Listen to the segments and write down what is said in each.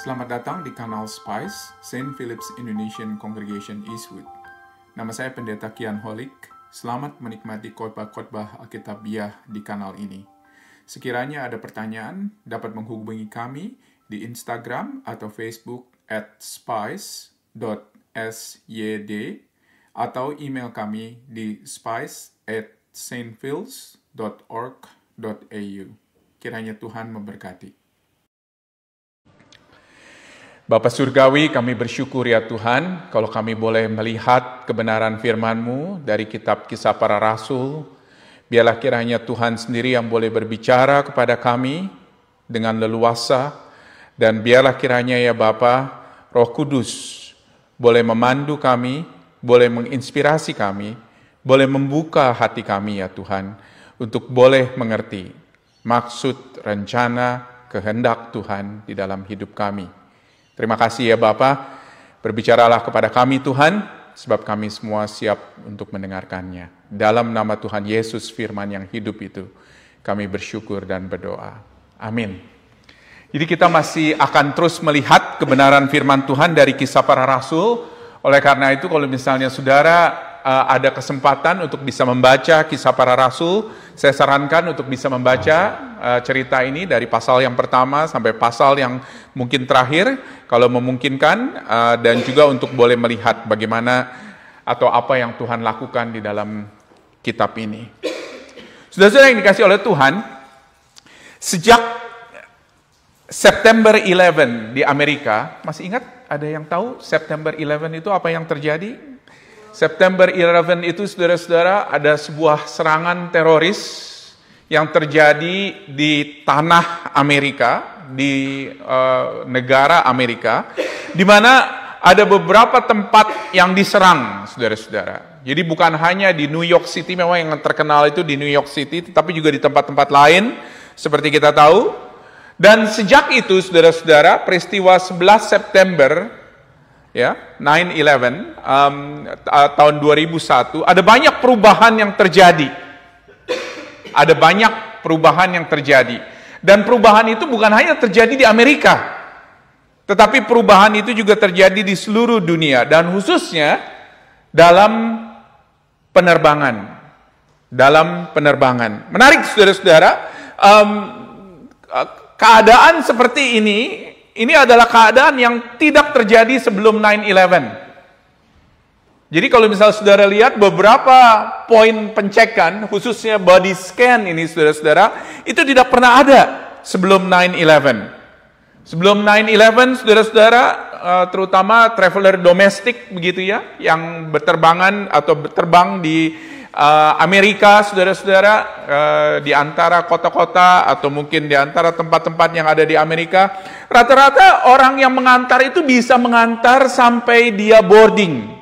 Selamat datang di kanal Spice, St. Philip's Indonesian Congregation Eastwood. Nama saya Pendeta Kian Holik. Selamat menikmati khotbah-khotbah Alkitabiah di kanal ini. Sekiranya ada pertanyaan, dapat menghubungi kami di Instagram atau Facebook @spice.syd atau email kami di spice@stphils.org.au. Kiranya Tuhan memberkati. Bapa Surgawi, kami bersyukur ya Tuhan, kalau kami boleh melihat kebenaran firman-Mu dari kitab Kisah Para Rasul. Biarlah kiranya Tuhan sendiri yang boleh berbicara kepada kami dengan leluasa, dan biarlah kiranya ya Bapa, Roh Kudus boleh memandu kami, boleh menginspirasi kami, boleh membuka hati kami ya Tuhan, untuk boleh mengerti maksud, rencana, kehendak Tuhan di dalam hidup kami. Terima kasih ya Bapa, berbicaralah kepada kami Tuhan, sebab kami semua siap untuk mendengarkannya. Dalam nama Tuhan Yesus firman yang hidup itu, kami bersyukur dan berdoa. Amin. Jadi kita masih akan terus melihat kebenaran firman Tuhan dari Kisah Para Rasul. Oleh karena itu kalau misalnya saudara ada kesempatan untuk bisa membaca Kisah Para Rasul, saya sarankan untuk bisa membaca cerita ini dari pasal yang pertama sampai pasal yang mungkin terakhir, kalau memungkinkan, dan juga untuk boleh melihat bagaimana atau apa yang Tuhan lakukan di dalam kitab ini. Saudara-saudara yang dikasih oleh Tuhan, sejak September 11 di Amerika, masih ingat ada yang tahu September 11 itu apa yang terjadi? September 11 itu saudara-saudara ada sebuah serangan teroris yang terjadi di tanah Amerika, di negara Amerika, di mana ada beberapa tempat yang diserang, saudara-saudara. Jadi bukan hanya di New York City, memang yang terkenal itu di New York City, tetapi juga di tempat-tempat lain, seperti kita tahu. Dan sejak itu, saudara-saudara, peristiwa 11 September, ya, 9/11 tahun 2001, ada banyak perubahan yang terjadi. Ada banyak perubahan yang terjadi. Dan perubahan itu bukan hanya terjadi di Amerika, tetapi perubahan itu juga terjadi di seluruh dunia, dan khususnya dalam penerbangan. Dalam penerbangan. Menarik saudara-saudara, keadaan seperti ini adalah keadaan yang tidak terjadi sebelum 9/11. Jadi kalau misalnya saudara lihat beberapa poin pencekan, khususnya body scan ini saudara-saudara, itu tidak pernah ada sebelum 9/11. Sebelum 9/11 saudara-saudara, terutama traveler domestik begitu ya, yang berterbangan atau berterbang di Amerika, saudara-saudara, di antara kota-kota atau mungkin di antara tempat-tempat yang ada di Amerika, rata-rata orang yang mengantar itu bisa mengantar sampai dia boarding.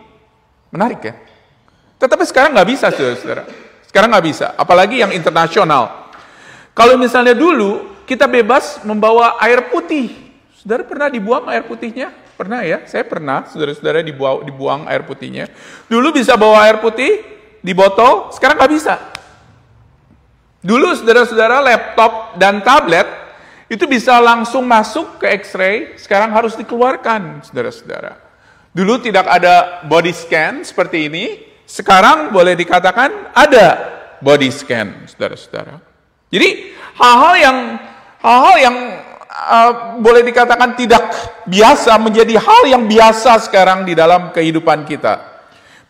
Menarik ya? Tetapi sekarang nggak bisa, saudara-saudara. Sekarang nggak bisa, apalagi yang internasional. Kalau misalnya dulu kita bebas membawa air putih, saudara pernah dibuang air putihnya? Pernah ya? Saya pernah, saudara-saudara, dibuang air putihnya. Dulu bisa bawa air putih di botol, sekarang nggak bisa. Dulu saudara-saudara laptop dan tablet itu bisa langsung masuk ke X-ray, sekarang harus dikeluarkan, saudara-saudara. Dulu tidak ada body scan seperti ini, sekarang boleh dikatakan ada body scan, saudara-saudara. Jadi hal-hal yang boleh dikatakan tidak biasa menjadi hal yang biasa sekarang di dalam kehidupan kita.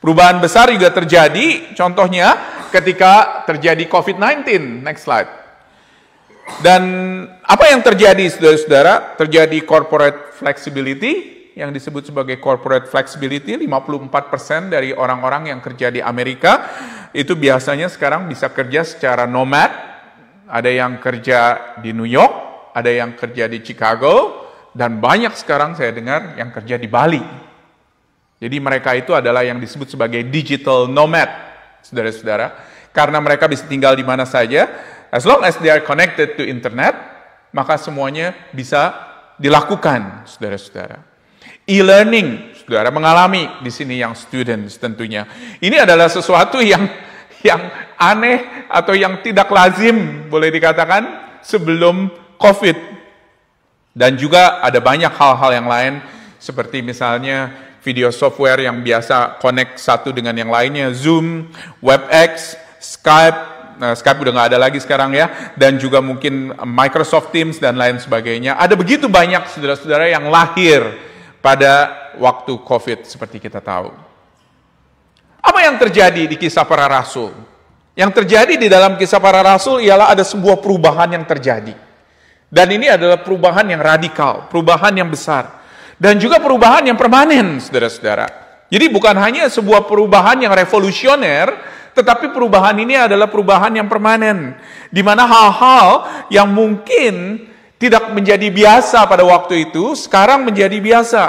Perubahan besar juga terjadi, contohnya ketika terjadi COVID-19. Next slide. Dan apa yang terjadi, saudara-saudara? Terjadi corporate flexibility, yang disebut sebagai corporate flexibility. 54% dari orang-orang yang kerja di Amerika itu biasanya sekarang bisa kerja secara nomad. Ada yang kerja di New York, ada yang kerja di Chicago, dan banyak sekarang saya dengar yang kerja di Bali. Jadi mereka itu adalah yang disebut sebagai digital nomad, saudara-saudara. Karena mereka bisa tinggal di mana saja, as long as they are connected to internet, maka semuanya bisa dilakukan, saudara-saudara. E-learning, saudara mengalami di sini yang students tentunya. Ini adalah sesuatu yang aneh atau yang tidak lazim, boleh dikatakan, sebelum COVID. Dan juga ada banyak hal-hal yang lain, seperti misalnya video software yang biasa connect satu dengan yang lainnya, Zoom, WebEx, Skype. Nah, Skype udah nggak ada lagi sekarang ya, dan juga mungkin Microsoft Teams dan lain sebagainya. Ada begitu banyak saudara-saudara yang lahir pada waktu COVID seperti kita tahu. Apa yang terjadi di Kisah Para Rasul? Yang terjadi di dalam Kisah Para Rasul ialah ada sebuah perubahan yang terjadi. Dan ini adalah perubahan yang radikal, perubahan yang besar, dan juga perubahan yang permanen, saudara-saudara. Jadi bukan hanya sebuah perubahan yang revolusioner, tetapi perubahan ini adalah perubahan yang permanen, di mana hal-hal yang mungkin tidak menjadi biasa pada waktu itu, sekarang menjadi biasa.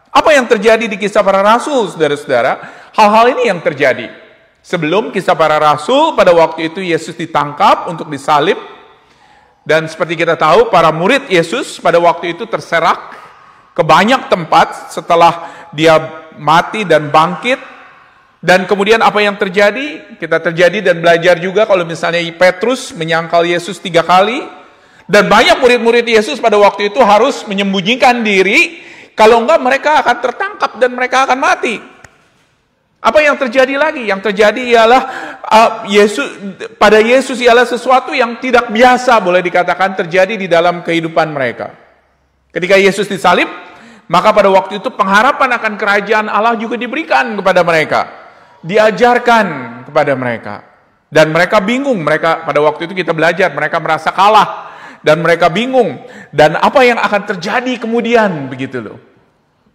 Apa yang terjadi di Kisah Para Rasul, saudara-saudara? Hal-hal ini yang terjadi. Sebelum Kisah Para Rasul, pada waktu itu Yesus ditangkap untuk disalib, dan seperti kita tahu, para murid Yesus pada waktu itu terserak ke banyak tempat setelah dia mati dan bangkit. Dan kemudian apa yang terjadi? Kita terjadi dan belajar juga kalau misalnya Petrus menyangkal Yesus 3 kali. Dan banyak murid-murid Yesus pada waktu itu harus menyembunyikan diri. Kalau enggak mereka akan tertangkap dan mereka akan mati. Apa yang terjadi lagi? Yang terjadi ialah pada Yesus ialah sesuatu yang tidak biasa boleh dikatakan terjadi di dalam kehidupan mereka. Ketika Yesus disalib, maka pada waktu itu pengharapan akan kerajaan Allah juga diberikan kepada mereka. Diajarkan kepada mereka. Dan mereka bingung. Mereka pada waktu itu kita belajar, mereka merasa kalah. Dan mereka bingung. Dan apa yang akan terjadi kemudian, begitu loh.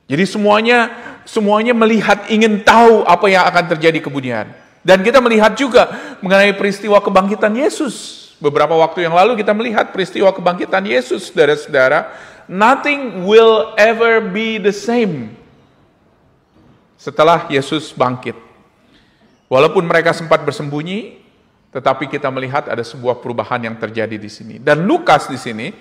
Jadi semuanya melihat, ingin tahu apa yang akan terjadi kemudian. Dan kita melihat juga mengenai peristiwa kebangkitan Yesus. Beberapa waktu yang lalu kita melihat peristiwa kebangkitan Yesus, saudara-saudara. Nothing will ever be the same setelah Yesus bangkit. Walaupun mereka sempat bersembunyi, tetapi kita melihat ada sebuah perubahan yang terjadi di sini. Dan Lukas di sini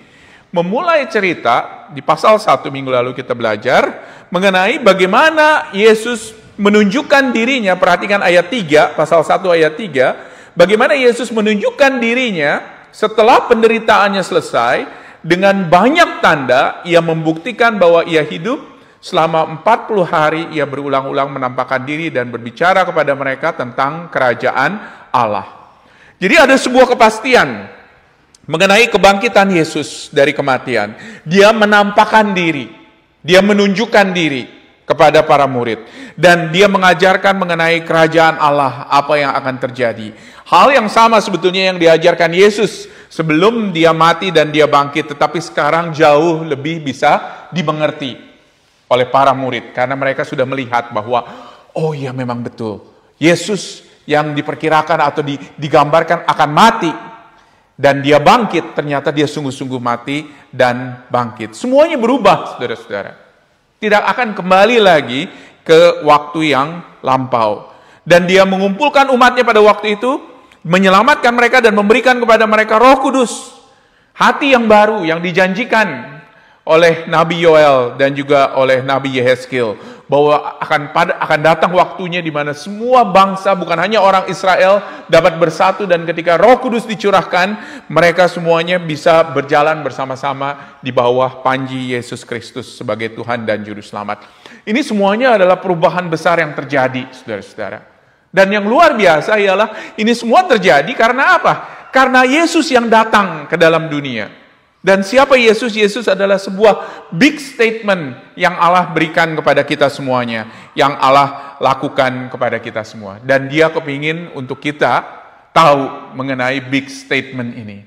memulai cerita, di pasal 1 minggu lalu kita belajar, mengenai bagaimana Yesus menunjukkan dirinya, perhatikan ayat 3, pasal 1 ayat 3, bagaimana Yesus menunjukkan dirinya setelah penderitaannya selesai, dengan banyak tanda, ia membuktikan bahwa ia hidup. Selama 40 hari ia berulang-ulang menampakkan diri dan berbicara kepada mereka tentang kerajaan Allah. Jadi ada sebuah kepastian mengenai kebangkitan Yesus dari kematian. Dia menampakkan diri, dia menunjukkan diri kepada para murid. Dan dia mengajarkan mengenai kerajaan Allah, apa yang akan terjadi. Hal yang sama sebetulnya yang diajarkan Yesus sebelum dia mati dan dia bangkit, tetapi sekarang jauh lebih bisa dimengerti oleh para murid, karena mereka sudah melihat bahwa, oh iya memang betul, Yesus yang diperkirakan atau digambarkan akan mati, dan dia bangkit, ternyata dia sungguh-sungguh mati dan bangkit. Semuanya berubah, saudara-saudara. Tidak akan kembali lagi ke waktu yang lampau. Dan dia mengumpulkan umatnya pada waktu itu, menyelamatkan mereka dan memberikan kepada mereka Roh Kudus. Hati yang baru yang dijanjikan oleh Nabi Yoel dan juga oleh Nabi Yehezkiel, bahwa akan datang waktunya di mana semua bangsa, bukan hanya orang Israel, dapat bersatu, dan ketika Roh Kudus dicurahkan, mereka semuanya bisa berjalan bersama-sama di bawah panji Yesus Kristus sebagai Tuhan dan Juru Selamat. Ini semuanya adalah perubahan besar yang terjadi, saudara-saudara. Dan yang luar biasa ialah ini semua terjadi karena apa? Karena Yesus yang datang ke dalam dunia. Dan siapa Yesus? Yesus adalah sebuah big statement yang Allah berikan kepada kita semuanya, yang Allah lakukan kepada kita semua. Dan dia kepingin untuk kita tahu mengenai big statement ini.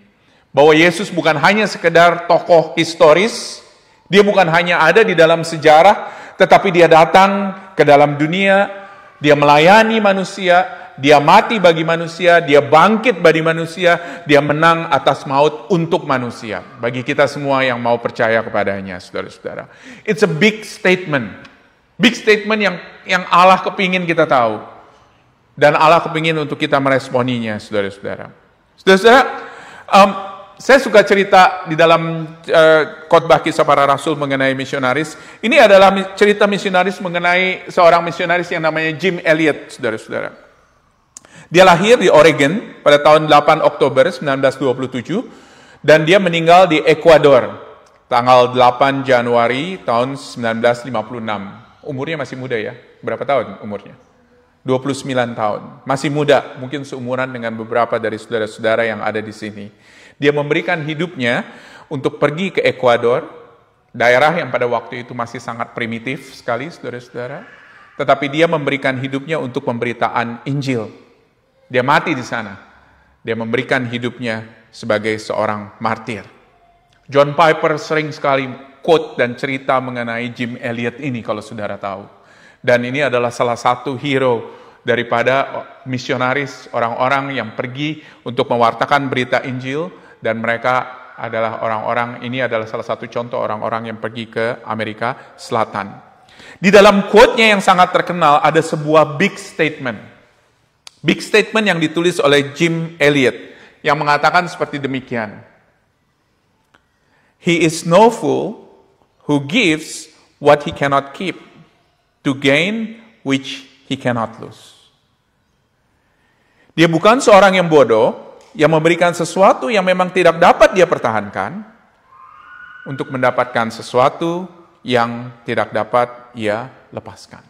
Bahwa Yesus bukan hanya sekedar tokoh historis, dia bukan hanya ada di dalam sejarah, tetapi dia datang ke dalam dunia, dia melayani manusia, dia mati bagi manusia, dia bangkit bagi manusia, dia menang atas maut untuk manusia. Bagi kita semua yang mau percaya kepadanya, saudara-saudara. It's a big statement. Big statement yang Allah kepingin kita tahu. Dan Allah kepingin untuk kita meresponinya, saudara-saudara. Saudara-saudara, saya suka cerita di dalam khotbah Kisah Para Rasul mengenai misionaris. Ini adalah cerita misionaris mengenai seorang misionaris yang namanya Jim Elliot, saudara-saudara. Dia lahir di Oregon pada tahun 8 Oktober 1927 dan dia meninggal di Ekuador tanggal 8 Januari tahun 1956. Umurnya masih muda ya. Berapa tahun umurnya? 29 tahun. Masih muda, mungkin seumuran dengan beberapa dari saudara-saudara yang ada di sini. Dia memberikan hidupnya untuk pergi ke Ekuador, daerah yang pada waktu itu masih sangat primitif sekali, saudara-saudara. Tetapi dia memberikan hidupnya untuk pemberitaan Injil. Dia mati di sana. Dia memberikan hidupnya sebagai seorang martir. John Piper sering sekali quote dan cerita mengenai Jim Elliot ini, kalau saudara tahu. Dan ini adalah salah satu hero daripada misionaris, orang-orang yang pergi untuk mewartakan berita Injil, dan mereka adalah orang-orang, ini adalah salah satu contoh orang-orang yang pergi ke Amerika Selatan. Di dalam quote-nya yang sangat terkenal ada sebuah big statement. Big statement yang ditulis oleh Jim Elliot yang mengatakan seperti demikian. He is no fool who gives what he cannot keep to gain which he cannot lose. Dia bukan seorang yang bodoh yang memberikan sesuatu yang memang tidak dapat dia pertahankan untuk mendapatkan sesuatu yang tidak dapat ia lepaskan.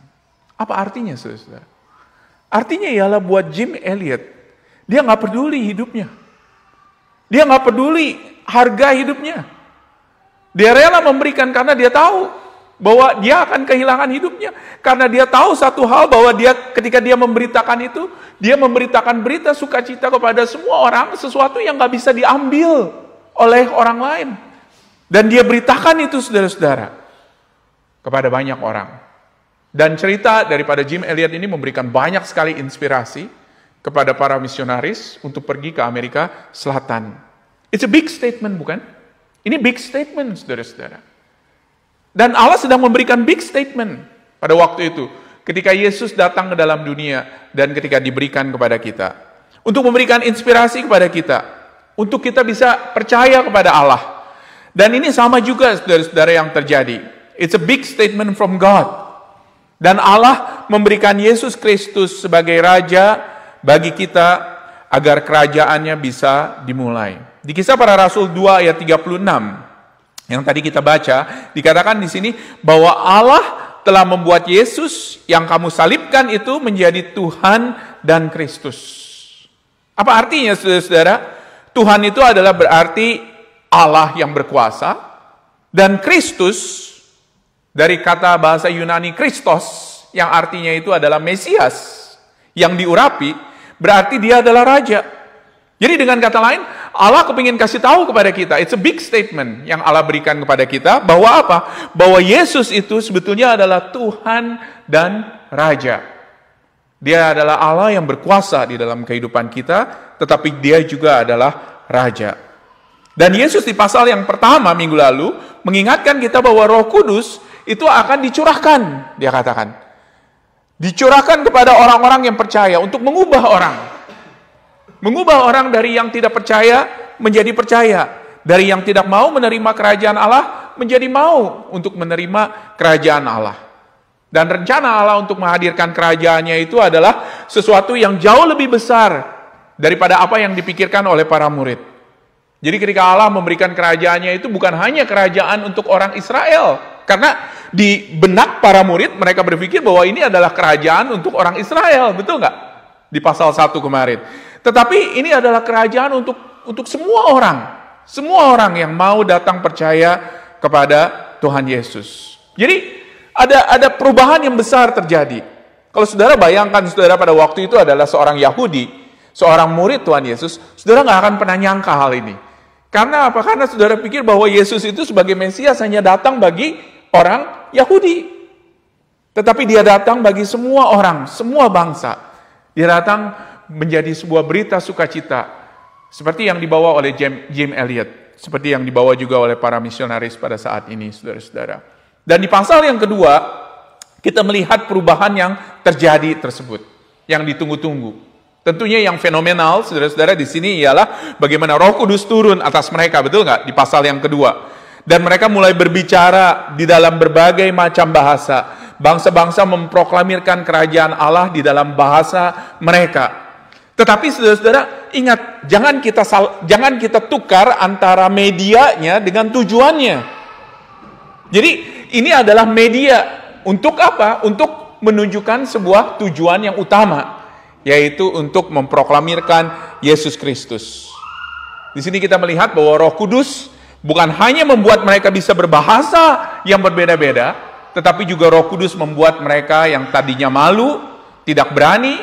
Apa artinya, saudara? Artinya ialah buat Jim Elliot, dia nggak peduli hidupnya. Dia nggak peduli harga hidupnya. Dia rela memberikan karena dia tahu bahwa dia akan kehilangan hidupnya. Karena dia tahu satu hal, bahwa dia ketika dia memberitakan itu, dia memberitakan berita sukacita kepada semua orang, sesuatu yang gak bisa diambil oleh orang lain. Dan dia beritakan itu, saudara-saudara, kepada banyak orang. Dan cerita daripada Jim Elliot ini memberikan banyak sekali inspirasi kepada para misionaris untuk pergi ke Amerika Selatan. It's a big statement, bukan? Ini big statement, saudara-saudara. Dan Allah sedang memberikan big statement pada waktu itu, ketika Yesus datang ke dalam dunia dan ketika diberikan kepada kita, untuk memberikan inspirasi kepada kita, untuk kita bisa percaya kepada Allah. Dan ini sama juga, saudara-saudara, yang terjadi. It's a big statement from God. Dan Allah memberikan Yesus Kristus sebagai Raja bagi kita, agar kerajaannya bisa dimulai. Di Kisah Para Rasul 2 ayat 36, yang tadi kita baca, dikatakan di sini bahwa Allah telah membuat Yesus yang kamu salibkan itu menjadi Tuhan dan Kristus. Apa artinya, saudara-saudara? Tuhan itu adalah berarti Allah yang berkuasa, dan Kristus dari kata bahasa Yunani Kristos, yang artinya itu adalah Mesias yang diurapi, berarti dia adalah Raja. Jadi dengan kata lain, Allah kepingin kasih tahu kepada kita, it's a big statement yang Allah berikan kepada kita, bahwa apa? Bahwa Yesus itu sebetulnya adalah Tuhan dan Raja. Dia adalah Allah yang berkuasa di dalam kehidupan kita, tetapi dia juga adalah Raja. Dan Yesus di pasal yang pertama minggu lalu, mengingatkan kita bahwa Roh Kudus itu akan dicurahkan, dia katakan. Dicurahkan kepada orang-orang yang percaya, untuk mengubah orang. Mengubah orang dari yang tidak percaya menjadi percaya. Dari yang tidak mau menerima kerajaan Allah menjadi mau untuk menerima kerajaan Allah. Dan rencana Allah untuk menghadirkan kerajaannya itu adalah sesuatu yang jauh lebih besar daripada apa yang dipikirkan oleh para murid. Jadi ketika Allah memberikan kerajaannya itu bukan hanya kerajaan untuk orang Israel. Karena di benak para murid mereka berpikir bahwa ini adalah kerajaan untuk orang Israel. Betul nggak? Di pasal 1 kemarin. Tetapi ini adalah kerajaan untuk semua orang. Semua orang yang mau datang percaya kepada Tuhan Yesus. Jadi ada perubahan yang besar terjadi. Kalau saudara bayangkan, saudara pada waktu itu adalah seorang Yahudi, seorang murid Tuhan Yesus, saudara nggak akan pernah nyangka hal ini. Karena apa? Karena saudara pikir bahwa Yesus itu sebagai Mesias hanya datang bagi orang Yahudi. Tetapi dia datang bagi semua orang, semua bangsa. Dia datang menjadi sebuah berita sukacita, seperti yang dibawa oleh Jim Elliot, seperti yang dibawa juga oleh para misionaris pada saat ini, saudara-saudara. Dan di pasal yang kedua, kita melihat perubahan yang terjadi tersebut, yang ditunggu-tunggu. Tentunya yang fenomenal, saudara-saudara, di sini ialah bagaimana Roh Kudus turun atas mereka, betul nggak? Di pasal yang kedua. Dan mereka mulai berbicara di dalam berbagai macam bahasa. Bangsa-bangsa memproklamirkan kerajaan Allah di dalam bahasa mereka. Tetapi saudara-saudara, ingat, jangan kita tukar antara medianya dengan tujuannya. Jadi ini adalah media untuk apa? Untuk menunjukkan sebuah tujuan yang utama, yaitu untuk memproklamirkan Yesus Kristus. Di sini kita melihat bahwa Roh Kudus bukan hanya membuat mereka bisa berbahasa yang berbeda-beda, tetapi juga Roh Kudus membuat mereka yang tadinya malu, tidak berani,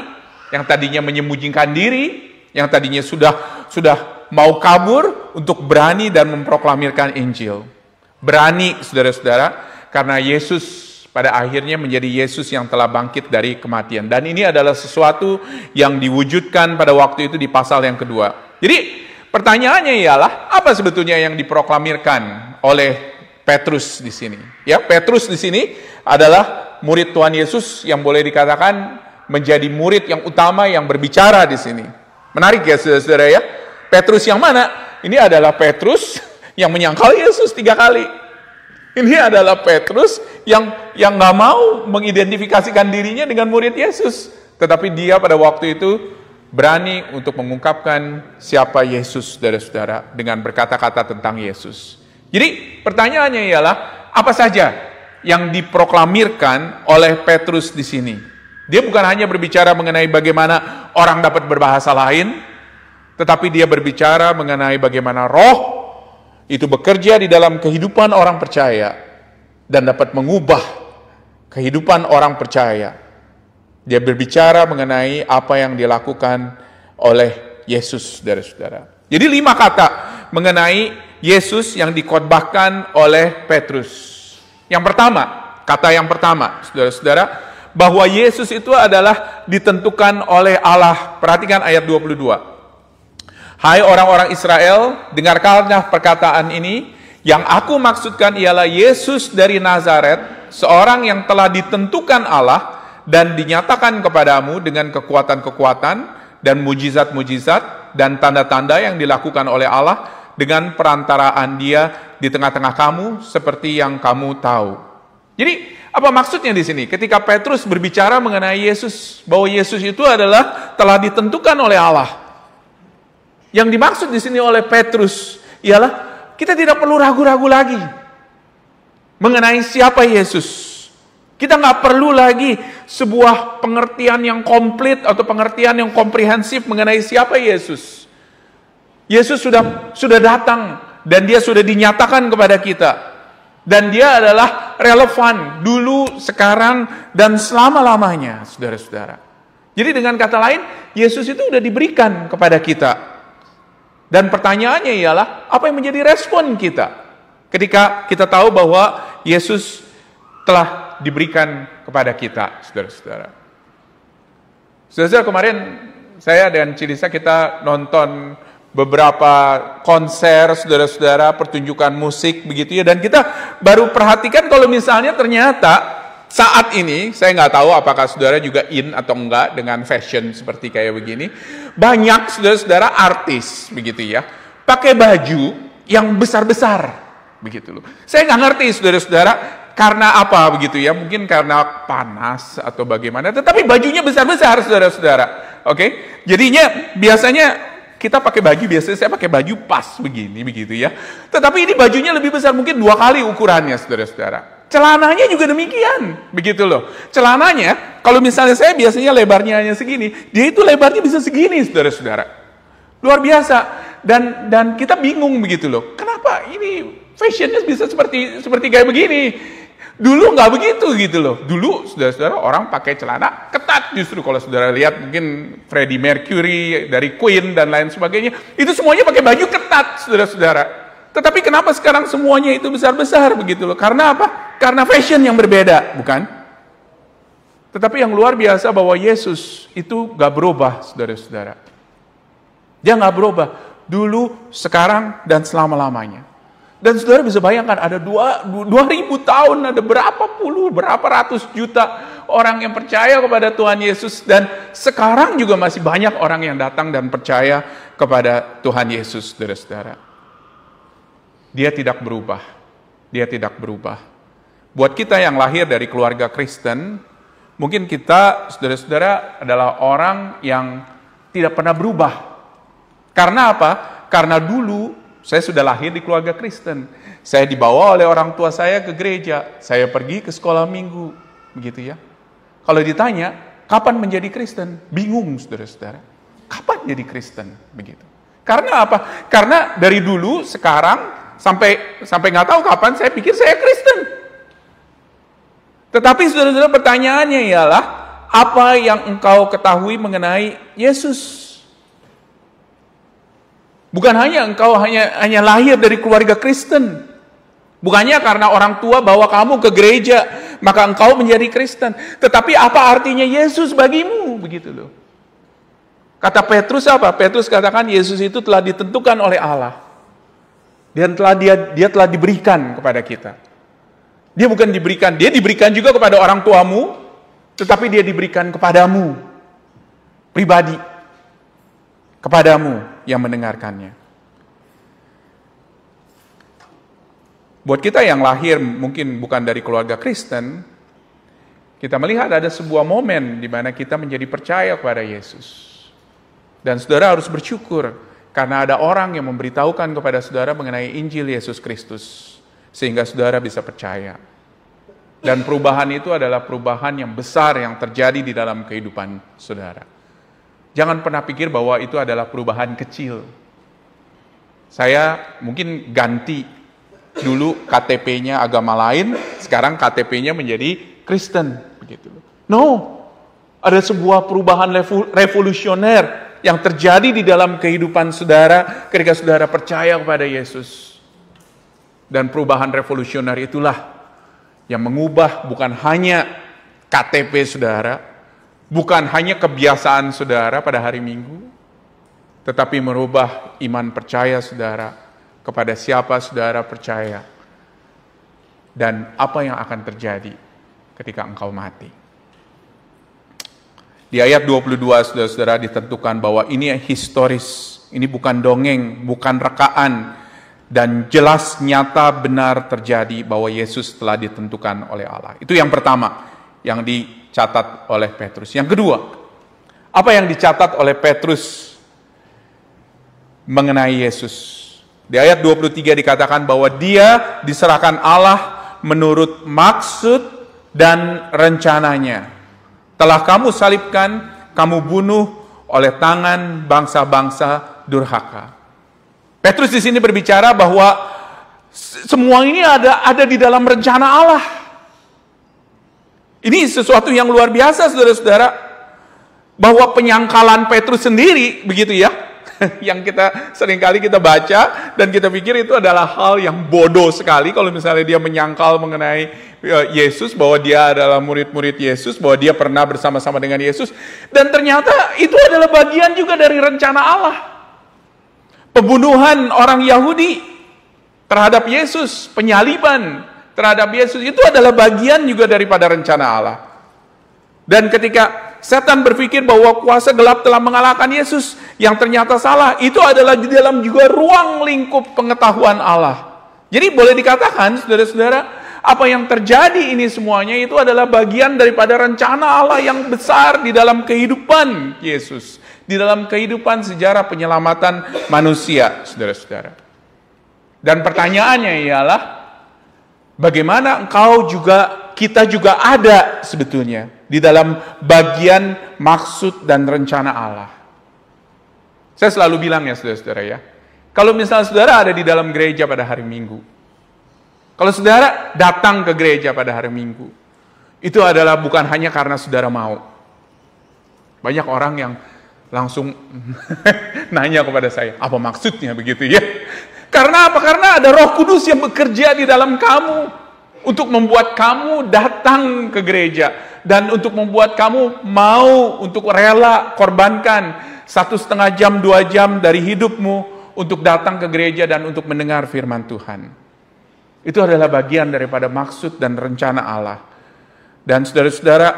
yang tadinya menyembunyikan diri, yang tadinya sudah mau kabur, untuk berani dan memproklamirkan Injil. Berani, saudara-saudara, karena Yesus pada akhirnya menjadi Yesus yang telah bangkit dari kematian. Dan ini adalah sesuatu yang diwujudkan pada waktu itu di pasal yang kedua. Jadi pertanyaannya ialah, apa sebetulnya yang diproklamirkan oleh Petrus di sini? Ya, Petrus di sini adalah murid Tuhan Yesus yang boleh dikatakan menjadi murid yang utama yang berbicara di sini. Menarik ya saudara-saudara ya. Petrus yang mana? Ini adalah Petrus yang menyangkal Yesus 3 kali. Ini adalah Petrus yang nggak mau mengidentifikasikan dirinya dengan murid Yesus. Tetapi dia pada waktu itu berani untuk mengungkapkan siapa Yesus, saudara-saudara, dengan berkata-kata tentang Yesus. Jadi pertanyaannya ialah, apa saja yang diproklamirkan oleh Petrus di sini? Dia bukan hanya berbicara mengenai bagaimana orang dapat berbahasa lain, tetapi dia berbicara mengenai bagaimana Roh itu bekerja di dalam kehidupan orang percaya dan dapat mengubah kehidupan orang percaya. Dia berbicara mengenai apa yang dilakukan oleh Yesus, saudara-saudara. Jadi 5 kata mengenai Yesus yang dikhotbahkan oleh Petrus. Yang pertama, kata yang pertama, saudara-saudara, bahwa Yesus itu adalah ditentukan oleh Allah. Perhatikan ayat 22. Hai orang-orang Israel, dengarkanlah perkataan ini. Yang aku maksudkan ialah Yesus dari Nazaret, seorang yang telah ditentukan Allah dan dinyatakan kepadamu dengan kekuatan-kekuatan dan mujizat-mujizat dan tanda-tanda yang dilakukan oleh Allah dengan perantaraan Dia di tengah-tengah kamu, seperti yang kamu tahu. Jadi, apa maksudnya di sini? Ketika Petrus berbicara mengenai Yesus, bahwa Yesus itu adalah telah ditentukan oleh Allah. Yang dimaksud di sini oleh Petrus ialah kita tidak perlu ragu-ragu lagi mengenai siapa Yesus. Kita nggak perlu lagi sebuah pengertian yang komplit atau pengertian yang komprehensif mengenai siapa Yesus. Yesus sudah datang dan dia sudah dinyatakan kepada kita. Dan dia adalah relevan dulu, sekarang, dan selama-lamanya, saudara-saudara. Jadi dengan kata lain, Yesus itu sudah diberikan kepada kita. Dan pertanyaannya ialah, apa yang menjadi respon kita ketika kita tahu bahwa Yesus telah diberikan kepada kita, saudara-saudara. Saudara-saudara, kemarin saya dan Cilisa kita nonton beberapa konser, saudara-saudara, pertunjukan musik begitu ya, dan kita baru perhatikan kalau misalnya ternyata saat ini, saya nggak tahu apakah saudara juga in atau enggak dengan fashion seperti kayak begini. Banyak saudara-saudara artis, begitu ya, pakai baju yang besar-besar, begitu loh. Saya nggak ngerti saudara-saudara, karena apa begitu ya, mungkin karena panas atau bagaimana, tetapi bajunya besar-besar saudara-saudara. Oke? Jadinya biasanya kita pakai baju, biasanya saya pakai baju pas begini, begitu ya. Tetapi ini bajunya lebih besar, mungkin 2 kali ukurannya saudara-saudara. Celananya juga demikian, begitu loh. Celananya, kalau misalnya saya biasanya lebarnya hanya segini, dia itu lebarnya bisa segini, saudara-saudara. Luar biasa. Dan kita bingung begitu loh. Kenapa ini fashionnya bisa seperti kayak begini? Dulu nggak begitu gitu loh. Dulu, saudara-saudara, orang pakai celana ketat justru. Kalau saudara lihat mungkin Freddie Mercury dari Queen dan lain sebagainya, itu semuanya pakai baju ketat, saudara-saudara. Tetapi kenapa sekarang semuanya itu besar-besar begitu loh? Karena apa? Karena fashion yang berbeda, bukan? Tetapi yang luar biasa bahwa Yesus itu gak berubah, saudara-saudara. Dia gak berubah. Dulu, sekarang, dan selama-lamanya. Dan saudara bisa bayangkan, ada 2000 tahun, ada berapa ratus juta orang yang percaya kepada Tuhan Yesus. Dan sekarang juga masih banyak orang yang datang dan percaya kepada Tuhan Yesus, saudara-saudara. Dia tidak berubah. Dia tidak berubah. Buat kita yang lahir dari keluarga Kristen, mungkin kita, saudara-saudara, adalah orang yang tidak pernah berubah. Karena apa? Karena dulu, Saya sudah lahir di keluarga Kristen. Saya dibawa oleh orang tua saya ke gereja. Saya pergi ke sekolah minggu. Begitu ya. Kalau ditanya, kapan menjadi Kristen? Bingung, saudara-saudara. Kapan jadi Kristen? Begitu. Karena apa? Karena dari dulu, sekarang, sampai nggak tahu kapan, saya pikir saya Kristen. Tetapi saudara-saudara, pertanyaannya ialah, apa yang engkau ketahui mengenai Yesus? Bukan hanya engkau hanya lahir dari keluarga Kristen. Bukannya karena orang tua bawa kamu ke gereja, maka engkau menjadi Kristen. Tetapi apa artinya Yesus bagimu? Begitu loh. Kata Petrus apa? Petrus katakan Yesus itu telah ditentukan oleh Allah. Dan dia telah diberikan kepada kita. Dia bukan diberikan, dia diberikan juga kepada orang tuamu, tetapi dia diberikan kepadamu. Pribadi. Kepadamu yang mendengarkannya. Buat kita yang lahir mungkin bukan dari keluarga Kristen, kita melihat ada sebuah momen di mana kita menjadi percaya kepada Yesus. Dan saudara harus bersyukur karena ada orang yang memberitahukan kepada saudara mengenai Injil Yesus Kristus, sehingga saudara bisa percaya. Dan perubahan itu adalah perubahan yang besar yang terjadi di dalam kehidupan saudara. Jangan pernah pikir bahwa itu adalah perubahan kecil. Saya mungkin ganti dulu KTP-nya agama lain, sekarang KTP-nya menjadi Kristen, begitu. No, ada sebuah perubahan revolusioner yang terjadi di dalam kehidupan saudara ketika saudara percaya kepada Yesus. Dan perubahan revolusioner itulah yang mengubah bukan hanya KTP saudara, bukan hanya kebiasaan saudara pada hari Minggu, tetapi merubah iman percaya saudara kepada siapa saudara percaya dan apa yang akan terjadi ketika engkau mati. Di ayat 22 saudara-saudara ditentukan bahwa ini historis, ini bukan dongeng, bukan rekaan, dan jelas nyata benar terjadi bahwa Yesus telah ditentukan oleh Allah. Itu yang pertama yang dicatat oleh Petrus. Yang kedua, apa yang dicatat oleh Petrus mengenai Yesus? Di ayat 23 dikatakan bahwa dia diserahkan Allah menurut maksud dan rencananya. Telah kamu salibkan, kamu bunuh oleh tangan bangsa-bangsa durhaka. Petrus di sini berbicara bahwa semua ini ada di dalam rencana Allah. Ini sesuatu yang luar biasa, saudara-saudara, bahwa penyangkalan Petrus sendiri, begitu ya, yang seringkali kita baca dan kita pikir itu adalah hal yang bodoh sekali kalau misalnya dia menyangkal mengenai Yesus, bahwa dia adalah murid-murid Yesus, bahwa dia pernah bersama-sama dengan Yesus, dan ternyata itu adalah bagian juga dari rencana Allah. Pembunuhan orang Yahudi terhadap Yesus, penyaliban terhadap Yesus, itu adalah bagian juga daripada rencana Allah. Dan ketika setan berpikir bahwa kuasa gelap telah mengalahkan Yesus, yang ternyata salah, itu adalah di dalam juga ruang lingkup pengetahuan Allah. Jadi boleh dikatakan, saudara-saudara, apa yang terjadi ini semuanya itu adalah bagian daripada rencana Allah yang besar di dalam kehidupan Yesus, di dalam kehidupan sejarah penyelamatan manusia, saudara-saudara. Dan pertanyaannya ialah, bagaimana kita juga ada sebetulnya di dalam bagian maksud dan rencana Allah. Saya selalu bilang ya saudara-saudara ya, kalau misalnya saudara ada di dalam gereja pada hari Minggu, kalau saudara datang ke gereja pada hari Minggu, itu adalah bukan hanya karena saudara mau. Banyak orang yang langsung nanya kepada saya, apa maksudnya begitu ya? Karena apa? Karena ada Roh Kudus yang bekerja di dalam kamu untuk membuat kamu datang ke gereja dan untuk membuat kamu mau untuk rela korbankan 1,5 jam, 2 jam dari hidupmu untuk datang ke gereja dan untuk mendengar firman Tuhan. Itu adalah bagian daripada maksud dan rencana Allah. Dan saudara-saudara,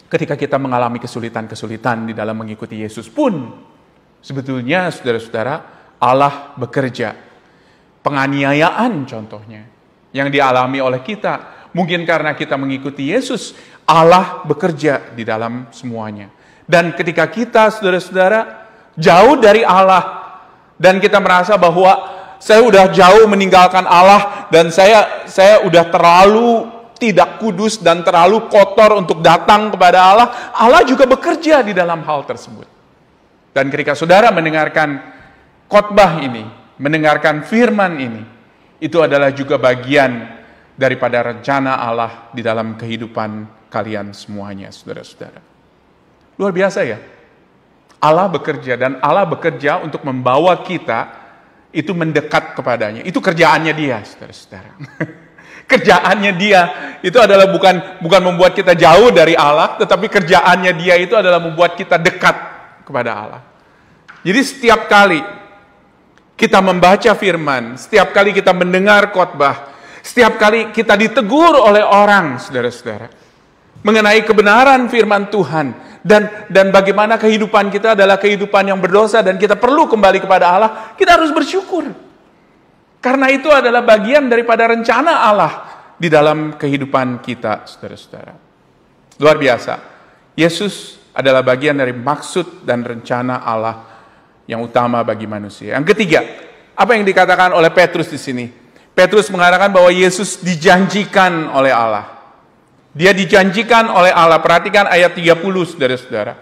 ketika kita mengalami kesulitan-kesulitan di dalam mengikuti Yesus pun, sebetulnya saudara-saudara, Allah bekerja. Penganiayaan contohnya yang dialami oleh kita, mungkin karena kita mengikuti Yesus, Allah bekerja di dalam semuanya. Dan ketika kita, saudara-saudara, jauh dari Allah, dan kita merasa bahwa saya udah jauh meninggalkan Allah dan saya udah terlalu tidak kudus dan terlalu kotor untuk datang kepada Allah. Allah juga bekerja di dalam hal tersebut. Dan ketika saudara mendengarkan khotbah ini, mendengarkan firman ini, itu adalah juga bagian daripada rencana Allah di dalam kehidupan kalian semuanya, saudara-saudara. Luar biasa ya. Allah bekerja dan Allah bekerja untuk membawa kita itu mendekat kepadanya. Itu kerjaannya dia, saudara-saudara. Kerjaannya dia itu adalah bukan membuat kita jauh dari Allah, tetapi kerjaannya dia itu adalah membuat kita dekat kepada Allah. Jadi setiap kali kita membaca firman, setiap kali kita mendengar khotbah, setiap kali kita ditegur oleh orang, saudara-saudara, mengenai kebenaran firman Tuhan, dan bagaimana kehidupan kita adalah kehidupan yang berdosa dan kita perlu kembali kepada Allah, kita harus bersyukur. Karena itu adalah bagian daripada rencana Allah di dalam kehidupan kita, saudara-saudara. Luar biasa. Yesus adalah bagian dari maksud dan rencana Allah yang utama bagi manusia. Yang ketiga, apa yang dikatakan oleh Petrus di sini? Petrus mengatakan bahwa Yesus dijanjikan oleh Allah. Dia dijanjikan oleh Allah. Perhatikan ayat 30, saudara-saudara.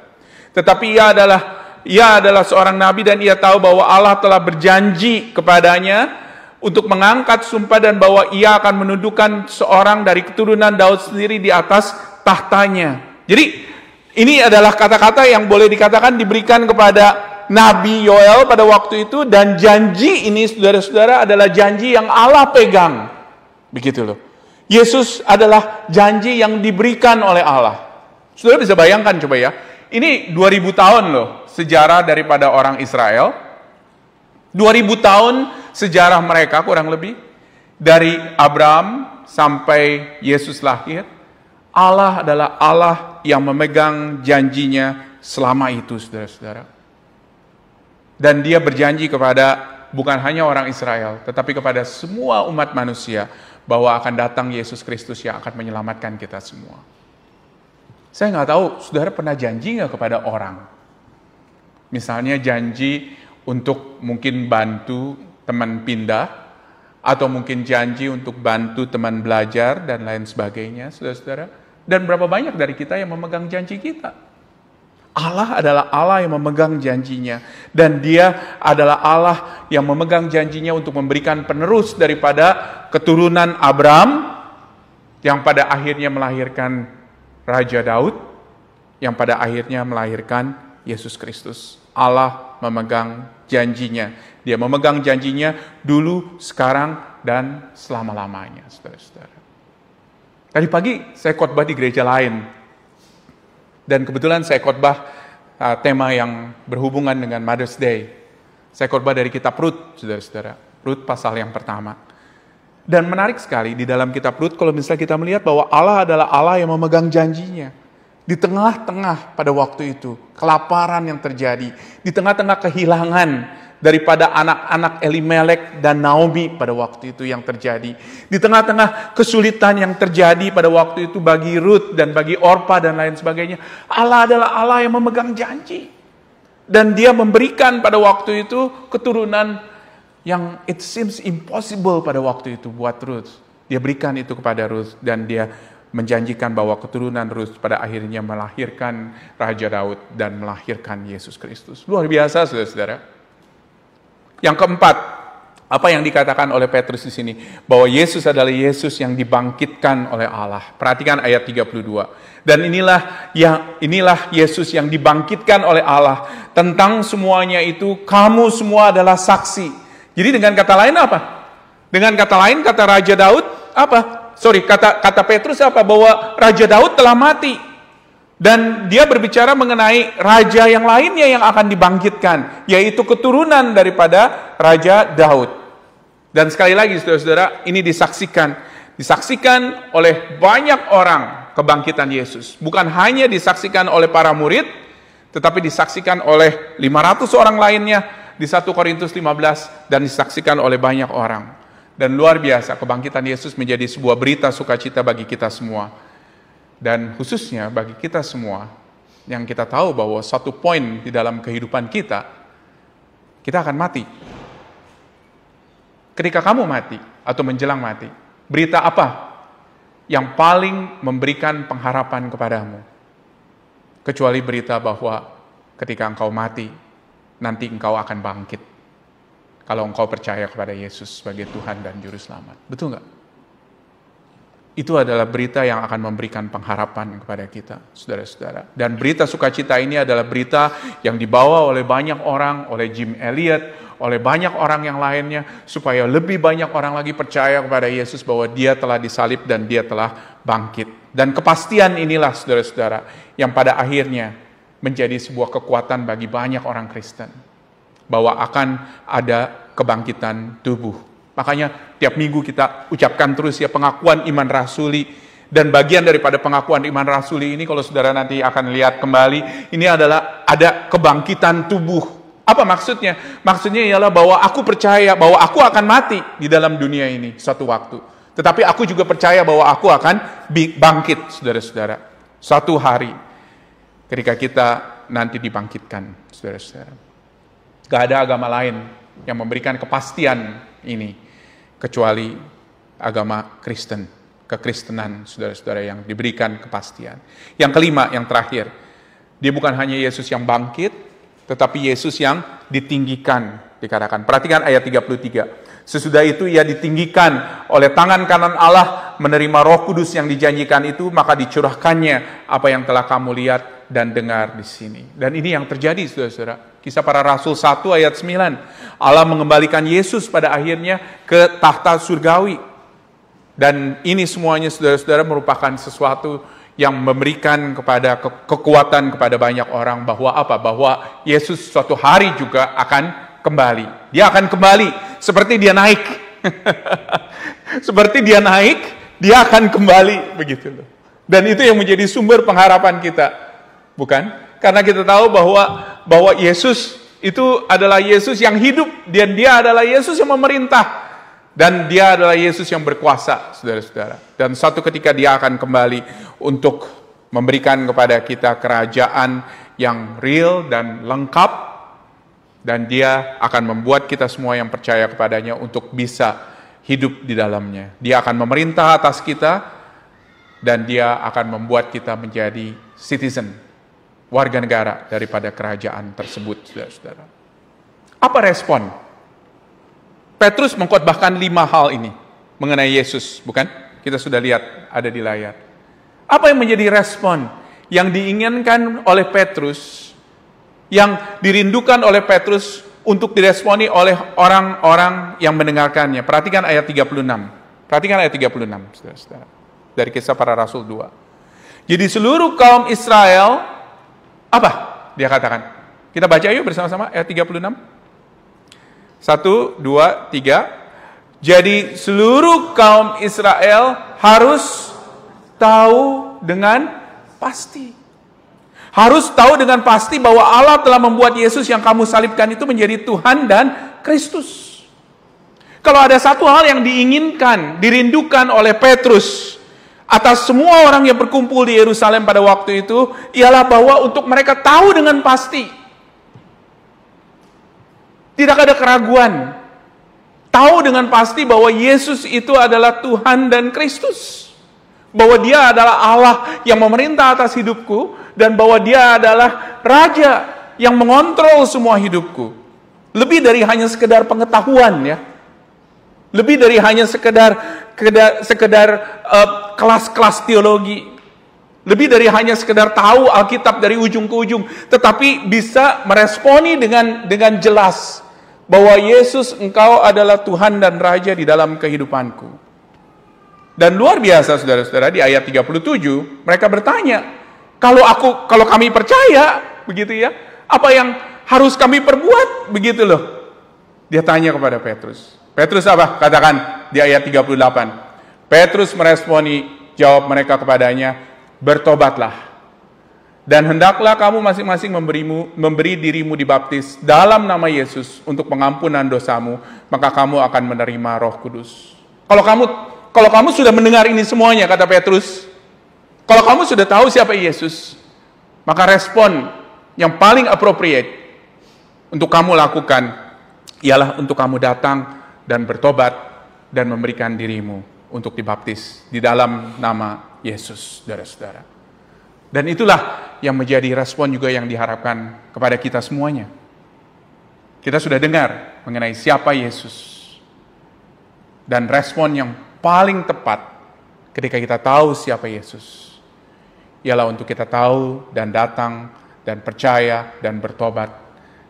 Tetapi ia adalah seorang nabi dan ia tahu bahwa Allah telah berjanji kepadanya untuk mengangkat sumpah dan bahwa ia akan menundukkan seorang dari keturunan Daud sendiri di atas tahtanya. Jadi ini adalah kata-kata yang boleh dikatakan diberikan kepada Nabi Yoel pada waktu itu, dan janji ini, saudara-saudara, adalah janji yang Allah pegang. Begitu loh. Yesus adalah janji yang diberikan oleh Allah. Saudara bisa bayangkan coba ya. Ini 2000 tahun loh sejarah daripada orang Israel. 2000 tahun sejarah mereka kurang lebih. Dari Abraham sampai Yesus lahir. Allah adalah Allah yang memegang janjinya selama itu, saudara-saudara. Dan dia berjanji kepada bukan hanya orang Israel, tetapi kepada semua umat manusia, bahwa akan datang Yesus Kristus yang akan menyelamatkan kita semua. Saya nggak tahu, saudara pernah janji nggak kepada orang? Misalnya janji untuk mungkin bantu teman pindah, atau mungkin janji untuk bantu teman belajar, dan lain sebagainya, saudara-saudara. Dan berapa banyak dari kita yang memegang janji kita? Allah adalah Allah yang memegang janjinya. Dan dia adalah Allah yang memegang janjinya untuk memberikan penerus daripada keturunan Abraham, yang pada akhirnya melahirkan Raja Daud, yang pada akhirnya melahirkan Yesus Kristus. Allah memegang janjinya. Dia memegang janjinya dulu, sekarang, dan selama-lamanya, saudara-saudara. Tadi pagi saya khotbah di gereja lain. Dan kebetulan saya khotbah tema yang berhubungan dengan Mother's Day. Saya khotbah dari kitab Rut, saudara-saudara. Rut pasal yang pertama. Dan menarik sekali di dalam kitab Rut kalau misalnya kita melihat bahwa Allah adalah Allah yang memegang janjinya. Di tengah-tengah pada waktu itu, kelaparan yang terjadi. Di tengah-tengah kehilangan daripada anak-anak Elimelek dan Naomi pada waktu itu yang terjadi. Di tengah-tengah kesulitan yang terjadi pada waktu itu bagi Ruth dan bagi Orpa dan lain sebagainya, Allah adalah Allah yang memegang janji. Dan dia memberikan pada waktu itu keturunan yang it seems impossible pada waktu itu buat Ruth. Dia berikan itu kepada Ruth dan dia menjanjikan bahwa keturunan Ruth pada akhirnya melahirkan Raja Daud dan melahirkan Yesus Kristus. Luar biasa, saudara-saudara. Yang keempat, apa yang dikatakan oleh Petrus di sini? Bahwa Yesus adalah Yesus yang dibangkitkan oleh Allah. Perhatikan ayat 32. Dan inilah Yesus yang dibangkitkan oleh Allah. Tentang semuanya itu, kamu semua adalah saksi. Jadi dengan kata lain apa? Dengan kata lain, kata Raja Daud, apa? Kata Petrus apa? Bahwa Raja Daud telah mati. Dan dia berbicara mengenai raja yang lainnya yang akan dibangkitkan, yaitu keturunan daripada Raja Daud. Dan sekali lagi, saudara-saudara, ini disaksikan oleh banyak orang kebangkitan Yesus. Bukan hanya disaksikan oleh para murid, tetapi disaksikan oleh 500 orang lainnya di 1 Korintus 15, dan disaksikan oleh banyak orang. Dan luar biasa, kebangkitan Yesus menjadi sebuah berita sukacita bagi kita semua. Dan khususnya bagi kita semua, yang kita tahu bahwa satu poin di dalam kehidupan kita akan mati. ketika kamu mati atau menjelang mati, berita apa yang paling memberikan pengharapan kepadamu? Kecuali berita bahwa ketika engkau mati, nanti engkau akan bangkit. Kalau engkau percaya kepada Yesus sebagai Tuhan dan Juru Selamat. Betul nggak? Itu adalah berita yang akan memberikan pengharapan kepada kita, saudara-saudara. Dan berita sukacita ini adalah berita yang dibawa oleh banyak orang, oleh Jim Elliot, oleh banyak orang yang lainnya, supaya lebih banyak orang lagi percaya kepada Yesus bahwa dia telah disalib dan dia telah bangkit. Dan kepastian inilah, saudara-saudara, yang pada akhirnya menjadi sebuah kekuatan bagi banyak orang Kristen. Bahwa akan ada kebangkitan tubuh. Makanya tiap minggu kita ucapkan terus ya pengakuan iman rasuli. Dan bagian daripada pengakuan iman rasuli ini, kalau saudara nanti akan lihat kembali, ini adalah ada kebangkitan tubuh. Apa maksudnya? Maksudnya ialah bahwa aku percaya bahwa aku akan mati di dalam dunia ini suatu waktu. Tetapi aku juga percaya bahwa aku akan bangkit, saudara-saudara. Suatu hari ketika kita nanti dibangkitkan, saudara-saudara. Gak ada agama lain yang memberikan kepastian ini kecuali agama Kristen, kekristenan, saudara-saudara, yang diberikan kepastian. Yang kelima, yang terakhir, dia bukan hanya Yesus yang bangkit, tetapi Yesus yang ditinggikan, dikatakan. Perhatikan ayat 33. Sesudah itu ia ditinggikan oleh tangan kanan Allah, menerima Roh Kudus yang dijanjikan itu, maka dicurahkannya apa yang telah kamu lihat dan dengar di sini. Dan ini yang terjadi, saudara-saudara. Kisah Para Rasul 1 ayat 9. Allah mengembalikan Yesus pada akhirnya ke tahta surgawi. Dan ini semuanya, saudara-saudara, merupakan sesuatu yang memberikan kepada kekuatan kepada banyak orang bahwa apa? Bahwa Yesus suatu hari juga akan kembali. Dia akan kembali seperti dia naik. Seperti dia naik, dia akan kembali, begitu loh. Dan itu yang menjadi sumber pengharapan kita. Bukan? Karena kita tahu bahwa Yesus itu adalah Yesus yang hidup, dan dia adalah Yesus yang memerintah, dan dia adalah Yesus yang berkuasa, saudara-saudara. Dan suatu ketika dia akan kembali untuk memberikan kepada kita kerajaan yang real dan lengkap, dan dia akan membuat kita semua yang percaya kepadanya untuk bisa hidup di dalamnya. Dia akan memerintah atas kita, dan dia akan membuat kita menjadi citizen, warga negara daripada kerajaan tersebut, saudara-saudara. Apa respon? Petrus mengkhotbahkan 5 hal ini mengenai Yesus, bukan? Kita sudah lihat ada di layar. Apa yang menjadi respon yang diinginkan oleh Petrus, yang dirindukan oleh Petrus untuk diresponi oleh orang-orang yang mendengarkannya? Perhatikan ayat 36. Perhatikan ayat 36, saudara-saudara. Dari Kisah Para Rasul 2. Jadi seluruh kaum Israel, apa dia katakan? Kita baca yuk bersama-sama ayat 36. 1, 2, 3. Jadi seluruh kaum Israel harus tahu dengan pasti. Harus tahu dengan pasti bahwa Allah telah membuat Yesus yang kamu salibkan itu menjadi Tuhan dan Kristus. Kalau ada satu hal yang diinginkan, dirindukan oleh Petrus atas semua orang yang berkumpul di Yerusalem pada waktu itu, ialah bahwa untuk mereka tahu dengan pasti. Tidak ada keraguan. Tahu dengan pasti bahwa Yesus itu adalah Tuhan dan Kristus. Bahwa dia adalah Allah yang memerintah atas hidupku, dan bahwa dia adalah Raja yang mengontrol semua hidupku. Lebih dari hanya sekedar pengetahuan, ya. Lebih dari hanya sekedar kelas-kelas teologi. Lebih dari hanya sekedar tahu Alkitab dari ujung ke ujung, tetapi bisa meresponi dengan jelas bahwa Yesus, engkau adalah Tuhan dan Raja di dalam kehidupanku. Dan luar biasa, saudara-saudara, di ayat 37 mereka bertanya, kalau kami percaya, begitu ya, apa yang harus kami perbuat, begitu loh. Dia tanya kepada Petrus. Petrus apa? Katakan di ayat 38. Petrus meresponi, jawab mereka kepadanya, bertobatlah. Dan hendaklah kamu masing-masing memberi dirimu dibaptis dalam nama Yesus untuk pengampunan dosamu, maka kamu akan menerima Roh Kudus. Kalau kamu sudah mendengar ini semuanya, kata Petrus, kalau kamu sudah tahu siapa Yesus, maka respon yang paling appropriate untuk kamu lakukan ialah untuk kamu datang dan bertobat dan memberikan dirimu untuk dibaptis di dalam nama Yesus, saudara-saudara. Dan itulah yang menjadi respon juga yang diharapkan kepada kita semuanya. Kita sudah dengar mengenai siapa Yesus. Dan respon yang paling tepat ketika kita tahu siapa Yesus, ialah untuk kita tahu dan datang dan percaya dan bertobat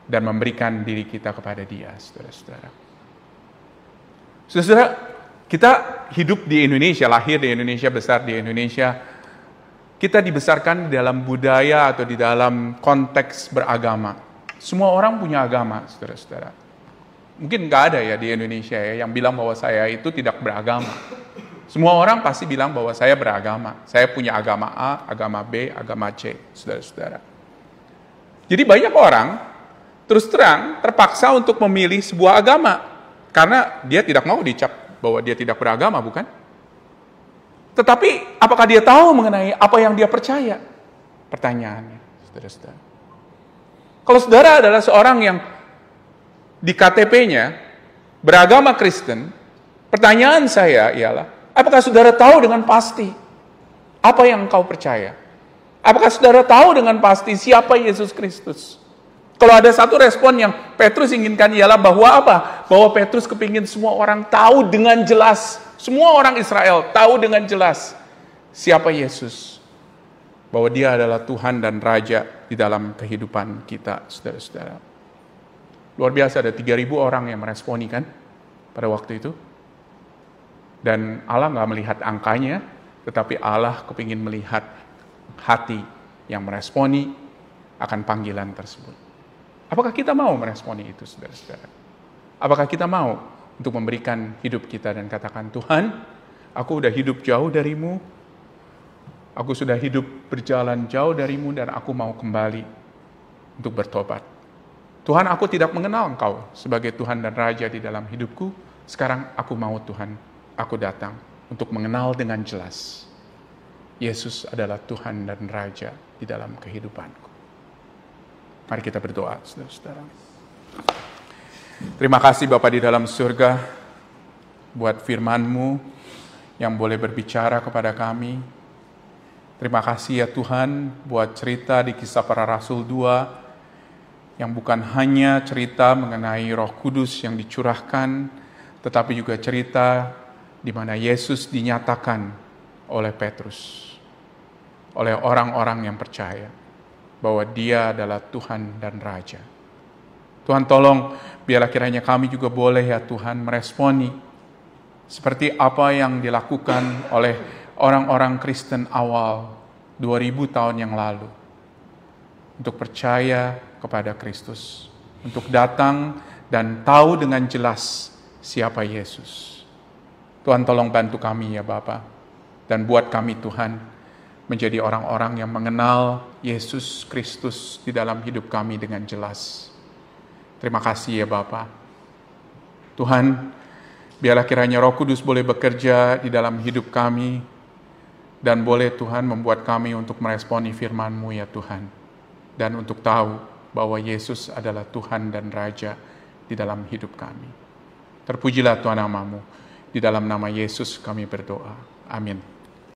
dan memberikan diri kita kepada Dia, saudara-saudara. Saudara, kita hidup di Indonesia, lahir di Indonesia, besar di Indonesia. Kita dibesarkan di dalam budaya atau di dalam konteks beragama. Semua orang punya agama, saudara-saudara. Mungkin nggak ada ya di Indonesia ya yang bilang bahwa saya itu tidak beragama. Semua orang pasti bilang bahwa saya beragama. Saya punya agama A, agama B, agama C, saudara-saudara. Jadi banyak orang terus terang terpaksa untuk memilih sebuah agama. Karena dia tidak mau dicap bahwa dia tidak beragama, bukan? Tetapi apakah dia tahu mengenai apa yang dia percaya? Pertanyaannya, saudara-saudara. Kalau saudara adalah seorang yang di KTP-nya beragama Kristen, pertanyaan saya ialah, apakah saudara tahu dengan pasti apa yang engkau percaya? Apakah saudara tahu dengan pasti siapa Yesus Kristus? Kalau ada satu respon yang Petrus inginkan ialah bahwa apa? Bahwa Petrus kepingin semua orang tahu dengan jelas. Semua orang Israel tahu dengan jelas siapa Yesus. Bahwa Dia adalah Tuhan dan Raja di dalam kehidupan kita, saudara-saudara. Luar biasa, ada 3.000 orang yang meresponi kan pada waktu itu. Dan Allah nggak melihat angkanya, tetapi Allah kepingin melihat hati yang meresponi akan panggilan tersebut. Apakah kita mau meresponi itu, saudara-saudara? Apakah kita mau untuk memberikan hidup kita dan katakan, Tuhan, aku sudah hidup jauh darimu, aku sudah hidup berjalan jauh darimu, dan aku mau kembali untuk bertobat. Tuhan, aku tidak mengenal Engkau sebagai Tuhan dan Raja di dalam hidupku. Sekarang aku mau, Tuhan, aku datang untuk mengenal dengan jelas Yesus adalah Tuhan dan Raja di dalam kehidupanku. Mari kita berdoa, saudara-saudara. Terima kasih Bapa di dalam surga buat firman-Mu yang boleh berbicara kepada kami. Terima kasih ya Tuhan buat cerita di Kisah Para Rasul 2 yang bukan hanya cerita mengenai Roh Kudus yang dicurahkan, tetapi juga cerita di mana Yesus dinyatakan oleh Petrus, oleh orang-orang yang percaya bahwa Dia adalah Tuhan dan Raja. Tuhan tolong biarlah kiranya kami juga boleh ya Tuhan meresponi seperti apa yang dilakukan oleh orang-orang Kristen awal 2000 tahun yang lalu. Untuk percaya kepada Kristus. Untuk datang dan tahu dengan jelas siapa Yesus. Tuhan tolong bantu kami ya Bapa. Dan buat kami Tuhan menjadi orang-orang yang mengenal Yesus Kristus di dalam hidup kami dengan jelas. Terima kasih ya Bapa. Tuhan, biarlah kiranya Roh Kudus boleh bekerja di dalam hidup kami dan boleh Tuhan membuat kami untuk meresponi firman-Mu ya Tuhan. Dan untuk tahu bahwa Yesus adalah Tuhan dan Raja di dalam hidup kami. Terpujilah Tuhan nama-Mu. Di dalam nama Yesus kami berdoa. Amin.